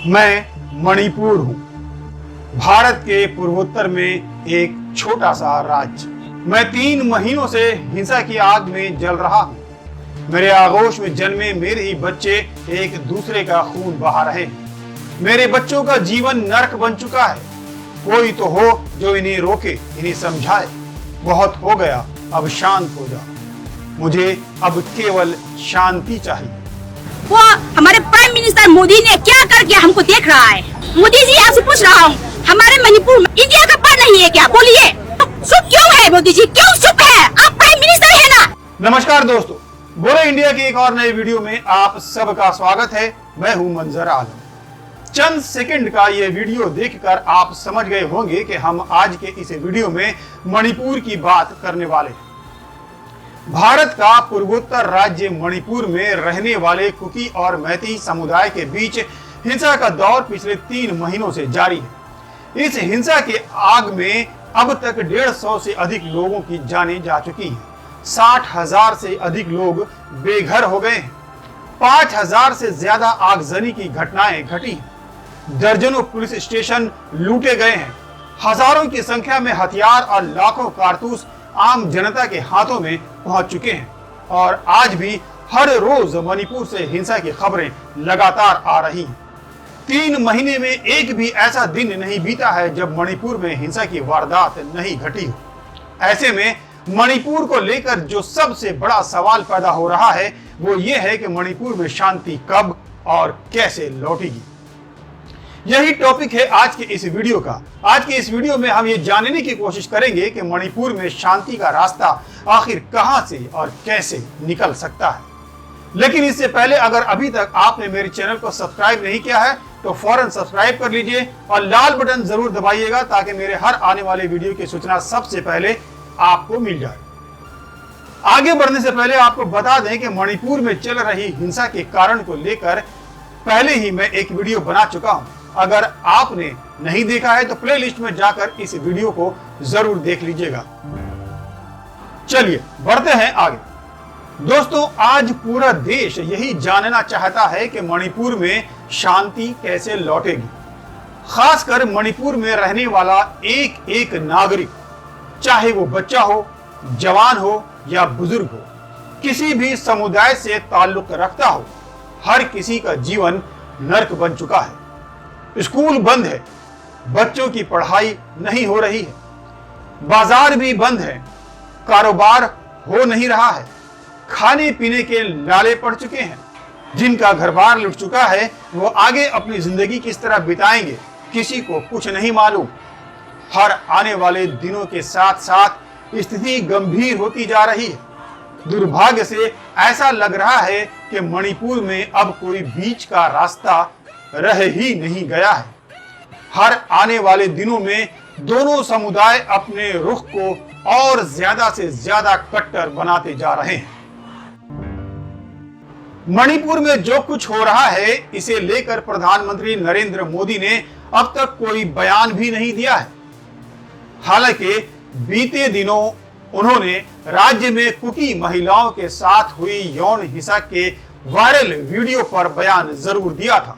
मैं मणिपुर हूँ, भारत के पूर्वोत्तर में एक छोटा सा राज्य। मैं 3 महीनों से हिंसा की आग में जल रहा हूँ। मेरे आगोश में जन्मे मेरे ही बच्चे एक दूसरे का खून बहा रहे हैं। मेरे बच्चों का जीवन नरक बन चुका है। कोई तो हो जो इन्हें रोके, इन्हें समझाए। बहुत हो गया, अब शांत हो जाओ। मुझे अब केवल शांति चाहिए। वो हमारे प्राइम मिनिस्टर मोदी ने क्या करके हमको देख रहा है? मोदी जी, आपसे पूछ रहा हूँ, हमारे मणिपुर में इंडिया का पार्ट नहीं है क्या? बोलिए, चुप क्यों है मोदी जी? क्यों चुप है? आप प्राइम मिनिस्टर है ना। नमस्कार दोस्तों, बोले इंडिया की एक और नए वीडियो में आप सबका स्वागत है। मैं हूं मंजर आलम। चंद सेकंड का ये वीडियो देखकर आप समझ गए होंगे कि हम आज के इस वीडियो में मणिपुर की बात करने वाले हैं। भारत का पूर्वोत्तर राज्य मणिपुर में रहने वाले कुकी और मैती समुदाय के बीच हिंसा का दौर पिछले 3 महीनों से जारी है। इस हिंसा के आग में अब तक 150 से अधिक लोगों की जानें जा चुकी हैं। 60,000 से अधिक लोग बेघर हो गए हैं। 5,000 से ज्यादा आगजनी की घटनाएं घटी हैं। दर्जनों पुलिस स्टेशन लूटे गए हैं। हजारों की संख्या में हथियार और लाखों कारतूस आम जनता के हाथों में पहुंच चुके हैं। और आज भी हर रोज मणिपुर से हिंसा की खबरें लगातार आ रही हैं। 3 महीने में एक भी ऐसा दिन नहीं बीता है जब मणिपुर में हिंसा की वारदात नहीं घटी हो। ऐसे में मणिपुर को लेकर जो सबसे बड़ा सवाल पैदा हो रहा है वो ये है कि मणिपुर में शांति कब और कैसे लौटेगी। यही टॉपिक है आज के इस वीडियो का। आज के इस वीडियो में हम ये जानने की कोशिश करेंगे कि मणिपुर में शांति का रास्ता आखिर कहां से और कैसे निकल सकता है। लेकिन इससे पहले अगर अभी तक आपने मेरे चैनल को सब्सक्राइब नहीं किया है तो फौरन सब्सक्राइब कर लीजिए और लाल बटन जरूर दबाइएगा ताकि मेरे हर आने वाले वीडियो की सूचना सबसे पहले आपको मिल जाए। आगे बढ़ने से पहले आपको बता दें कि मणिपुर में चल रही हिंसा के कारण को लेकर पहले ही मैं एक वीडियो बना चुका हूं। अगर आपने नहीं देखा है तो प्लेलिस्ट में जाकर इस वीडियो को जरूर देख लीजिएगा। चलिए बढ़ते हैं आगे। दोस्तों, आज पूरा देश यही जानना चाहता है कि मणिपुर में शांति कैसे लौटेगी। खासकर मणिपुर में रहने वाला एक एक नागरिक, चाहे वो बच्चा हो, जवान हो या बुजुर्ग हो, किसी भी समुदाय से ताल्लुक रखता हो, हर किसी का जीवन नरक बन चुका है। स्कूल बंद है, बच्चों की पढ़ाई नहीं हो रही है, बाजार भी बंद है, कारोबार हो नहीं रहा है, खाने पीने के लाले पड़ चुके हैं। जिनका घर बार लुट चुका है वो आगे अपनी जिंदगी किस तरह बिताएंगे किसी को कुछ नहीं मालूम। हर आने वाले दिनों के साथ साथ स्थिति गंभीर होती जा रही है। दुर्भाग्य से ऐसा लग रहा है कि मणिपुर में अब कोई बीच का रास्ता रह ही नहीं गया है। हर आने वाले दिनों में दोनों समुदाय अपने रुख को और ज्यादा से ज्यादा कट्टर बनाते जा रहे हैं। मणिपुर में जो कुछ हो रहा है इसे लेकर प्रधानमंत्री नरेंद्र मोदी ने अब तक कोई बयान भी नहीं दिया है। हालांकि बीते दिनों उन्होंने राज्य में कुकी महिलाओं के साथ हुई यौन हिंसा के वायरल वीडियो पर बयान जरूर दिया था,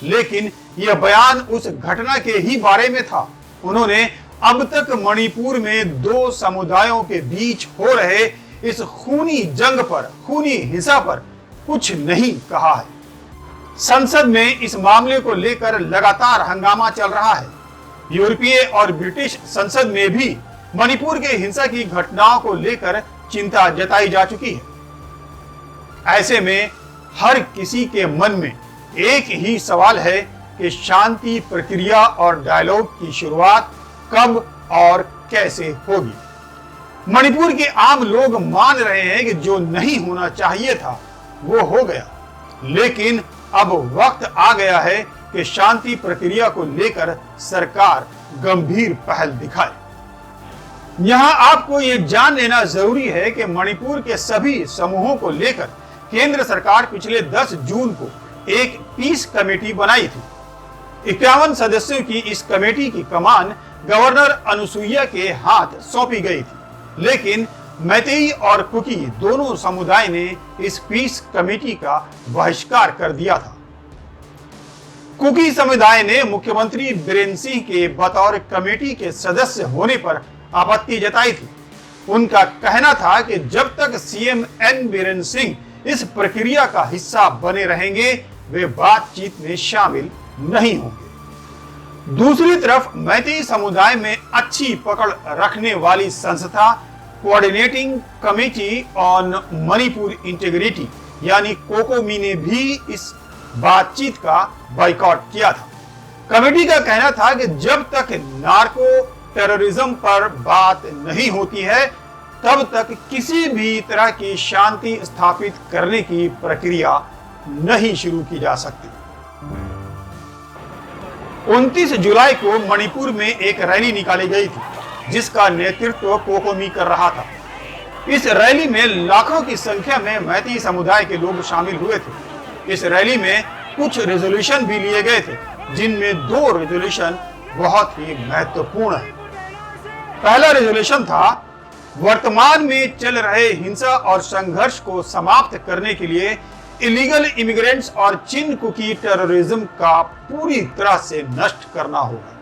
लेकिन यह बयान उस घटना के ही बारे में था। उन्होंने अब तक मणिपुर में 2 समुदायों के बीच हो रहे इस खूनी जंग पर, खूनी हिंसा पर कुछ नहीं कहा है। संसद में इस मामले को लेकर लगातार हंगामा चल रहा है। यूरोपीय और ब्रिटिश संसद में भी मणिपुर के हिंसा की घटनाओं को लेकर चिंता जताई जा चुकी है। ऐसे में हर किसी के मन में एक ही सवाल है कि शांति प्रक्रिया और डायलॉग की शुरुआत कब और कैसे होगी। मणिपुर के आम लोग मान रहे हैं कि जो नहीं होना चाहिए था वो हो गया, लेकिन अब वक्त आ गया है कि शांति प्रक्रिया को लेकर सरकार गंभीर पहल दिखाए। यहां आपको ये जान लेना जरूरी है कि मणिपुर के सभी समूहों को लेकर केंद्र सरकार पिछले 10 जून को एक पीस कमेटी बनाई थी। 51 सदस्यों की इस कमेटी की कमान गवर्नर अनुसुईया के हाथ सौंपी गई थी, लेकिन मैतेई और कुकी दोनों समुदाय ने इस पीस कमेटी का बहिष्कार कर दिया था। कुकी समुदाय ने मुख्यमंत्री बीरेन सिंह के बतौर कमेटी के सदस्य होने पर आपत्ति जताई थी। उनका कहना था कि जब तक सीएम एन बीरेन सिंह इस प्रक्रिया का हिस्सा बने रहेंगे वे बातचीत में शामिल नहीं होंगे। दूसरी तरफ मैतेई समुदाय में अच्छी पकड़ रखने वाली संस्था coordinating committee on Manipur integrity यानी कोकोमी ने भी इस बातचीत का बाइकॉट किया था। कमेटी का कहना था कि जब तक नार्को टेररिज्म पर बात नहीं होती है तब तक किसी भी तरह की शांति स्थापित करने की प्रक्रिया नहीं शुरू की जा सकती। 29 जुलाई को मणिपुर में एक रैली निकाली गई थी जिसका नेतृत्व कोकोमी कर रहा था। इस रैली में लाखों की संख्या में मैतेई समुदाय के लोग शामिल हुए थे। इस रैली में कुछ रेजोल्यूशन भी लिए गए थे जिनमें 2 रेजोल्यूशन बहुत ही महत्वपूर्ण है। पहला रेजोल्यूशन था वर्तमान में चल रहे हिंसा और संघर्ष को समाप्त करने के लिए इलीगल इमिग्रेंट्स और चिन कुकी टेररिज्म का पूरी तरह से नष्ट करना होगा।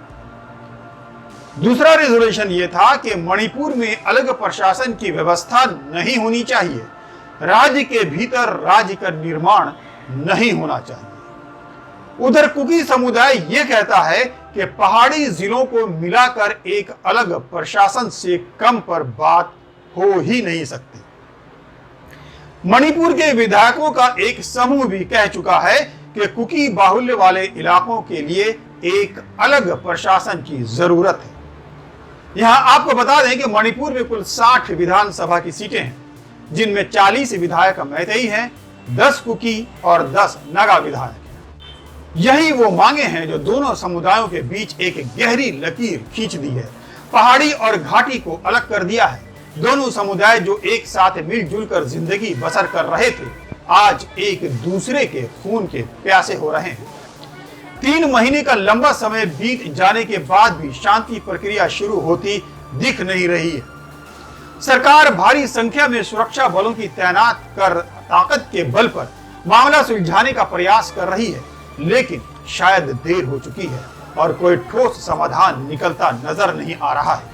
दूसरा रेजोल्यूशन यह था कि मणिपुर में अलग प्रशासन की व्यवस्था नहीं होनी चाहिए, राज्य के भीतर राज्य का निर्माण नहीं होना चाहिए। उधर कुकी समुदाय यह कहता है कि पहाड़ी जिलों को मिलाकर एक अलग प्रशासन से कम पर बात हो ही नहीं सकती। मणिपुर के विधायकों का एक समूह भी कह चुका है कि कुकी बाहुल्य वाले इलाकों के लिए एक अलग प्रशासन की जरूरत है। यहां आपको बता दें कि मणिपुर में कुल 60 विधानसभा की सीटें हैं जिनमें 40 विधायक मैतेई हैं, 10 कुकी और 10 नागा विधायक हैं। यही वो मांगे हैं जो दोनों समुदायों के बीच एक गहरी लकीर खींच दी है, पहाड़ी और घाटी को अलग कर दिया है। दोनों समुदाय जो एक साथ मिलजुल कर जिंदगी बसर कर रहे थे आज एक दूसरे के खून के प्यासे हो रहे हैं। 3 महीने का लंबा समय बीत जाने के बाद भी शांति प्रक्रिया शुरू होती दिख नहीं रही है। सरकार भारी संख्या में सुरक्षा बलों की तैनात कर ताकत के बल पर मामला सुलझाने का प्रयास कर रही है, लेकिन शायद देर हो चुकी है और कोई ठोस समाधान निकलता नजर नहीं आ रहा है।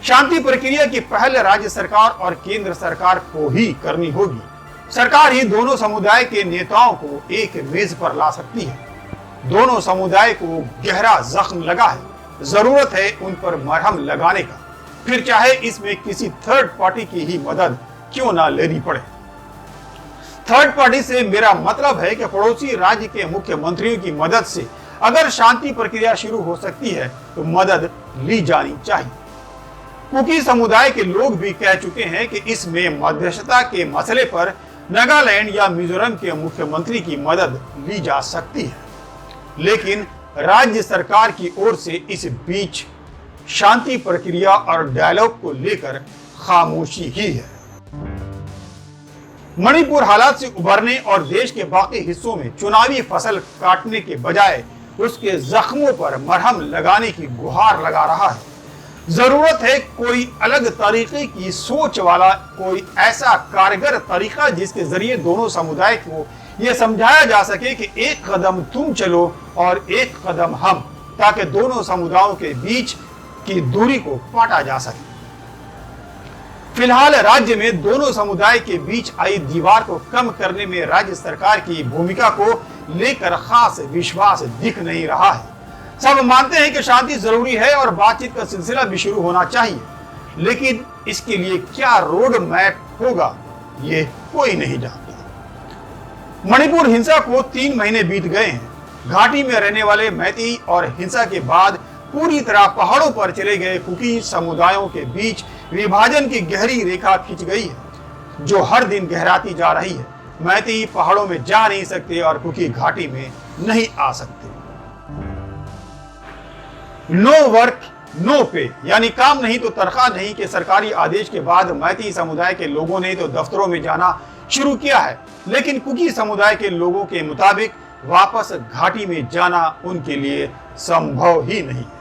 शांति प्रक्रिया की पहल राज्य सरकार और केंद्र सरकार को ही करनी होगी। सरकार ही दोनों समुदाय के नेताओं को एक मेज पर ला सकती है। दोनों समुदाय को गहरा जख्म लगा है, जरूरत है उन पर मरहम लगाने का, फिर चाहे इसमें किसी थर्ड पार्टी की ही मदद क्यों ना लेनी पड़े। थर्ड पार्टी से मेरा मतलब है कि पड़ोसी राज्य के मुख्यमंत्रियों की मदद से अगर शांति प्रक्रिया शुरू हो सकती है तो मदद ली जानी चाहिए। कुकी समुदाय के लोग भी कह चुके हैं कि इसमें मध्यस्थता के मसले पर नागालैंड या मिजोरम के मुख्यमंत्री की मदद ली जा सकती है, लेकिन राज्य सरकार की ओर से इस बीच शांति प्रक्रिया और डायलॉग को लेकर खामोशी ही है। मणिपुर हालात से उबरने और देश के बाकी हिस्सों में चुनावी फसल काटने के बजाय उसके जख्मों पर मरहम लगाने की गुहार लगा रहा है। जरूरत है कोई अलग तरीके की सोच वाला, कोई ऐसा कारगर तरीका जिसके जरिए दोनों समुदाय को यह समझाया जा सके कि एक कदम तुम चलो और एक कदम हम, ताकि दोनों समुदायों के बीच की दूरी को पाटा जा सके। फिलहाल राज्य में दोनों समुदाय के बीच आई दीवार को कम करने में राज्य सरकार की भूमिका को लेकर खास विश्वास दिख नहीं रहा है। सब मानते हैं कि शांति जरूरी है और बातचीत का सिलसिला भी शुरू होना चाहिए, लेकिन इसके लिए क्या रोड मैप होगा ये कोई नहीं जानता। मणिपुर हिंसा को 3 महीने बीत गए हैं। घाटी में रहने वाले मैतेई और हिंसा के बाद पूरी तरह पहाड़ों पर चले गए कुकी समुदायों के बीच विभाजन की गहरी रेखा खिंच गई है जो हर दिन गहराती जा रही है। मैतेई पहाड़ों में जा नहीं सकते और कुकी घाटी में नहीं आ सकते। नो वर्क नो पे यानी काम नहीं तो तनख्वाह नहीं के सरकारी आदेश के बाद मैतेई समुदाय के लोगों ने तो दफ्तरों में जाना शुरू किया है, लेकिन कुकी समुदाय के लोगों के मुताबिक वापस घाटी में जाना उनके लिए संभव ही नहीं है।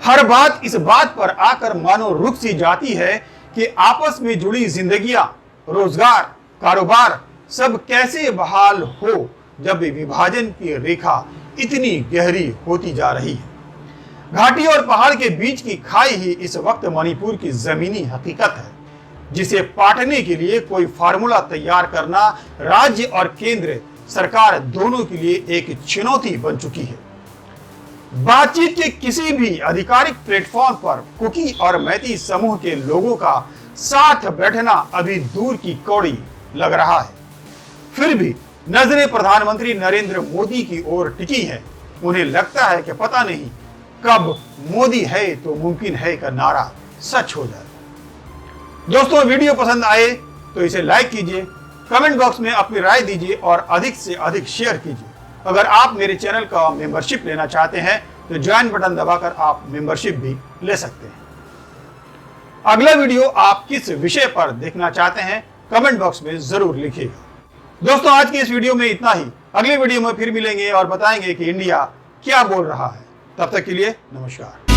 हर बात इस बात पर आकर मानो रुक सी जाती है कि आपस में जुड़ी जिंदगियां, रोजगार, कारोबार सब कैसे बहाल हो जब विभाजन की रेखा इतनी गहरी होती जा रही है। घाटी और पहाड़ के बीच की खाई ही इस वक्त मणिपुर की जमीनी हकीकत है, जिसे पाटने के लिए कोई फार्मूला तैयार करना राज्य और केंद्र सरकार दोनों के लिए एक चुनौती बन चुकी है। बातचीत के किसी भी आधिकारिक प्लेटफॉर्म पर कुकी और मैती समूह के लोगों का साथ बैठना अभी दूर की कौड़ी लग रहा है। फिर भी नजरें प्रधानमंत्री नरेंद्र मोदी की ओर टिकी है। उन्हें लगता है कि पता नहीं कब मोदी है तो मुमकिन है का नारा सच हो जाए। दोस्तों, वीडियो पसंद आए तो इसे लाइक कीजिए, कमेंट बॉक्स में अपनी राय दीजिए और अधिक से अधिक शेयर कीजिए। अगर आप मेरे चैनल का मेंबरशिप लेना चाहते हैं तो ज्वाइन बटन दबाकर आप मेंबरशिप भी ले सकते हैं। अगला वीडियो आप किस विषय पर देखना चाहते हैं कमेंट बॉक्स में जरूर लिखिएगा। दोस्तों, आज की इस वीडियो में इतना ही। अगले वीडियो में फिर मिलेंगे और बताएंगे कि इंडिया क्या बोल रहा है। तब तक के लिए नमस्कार।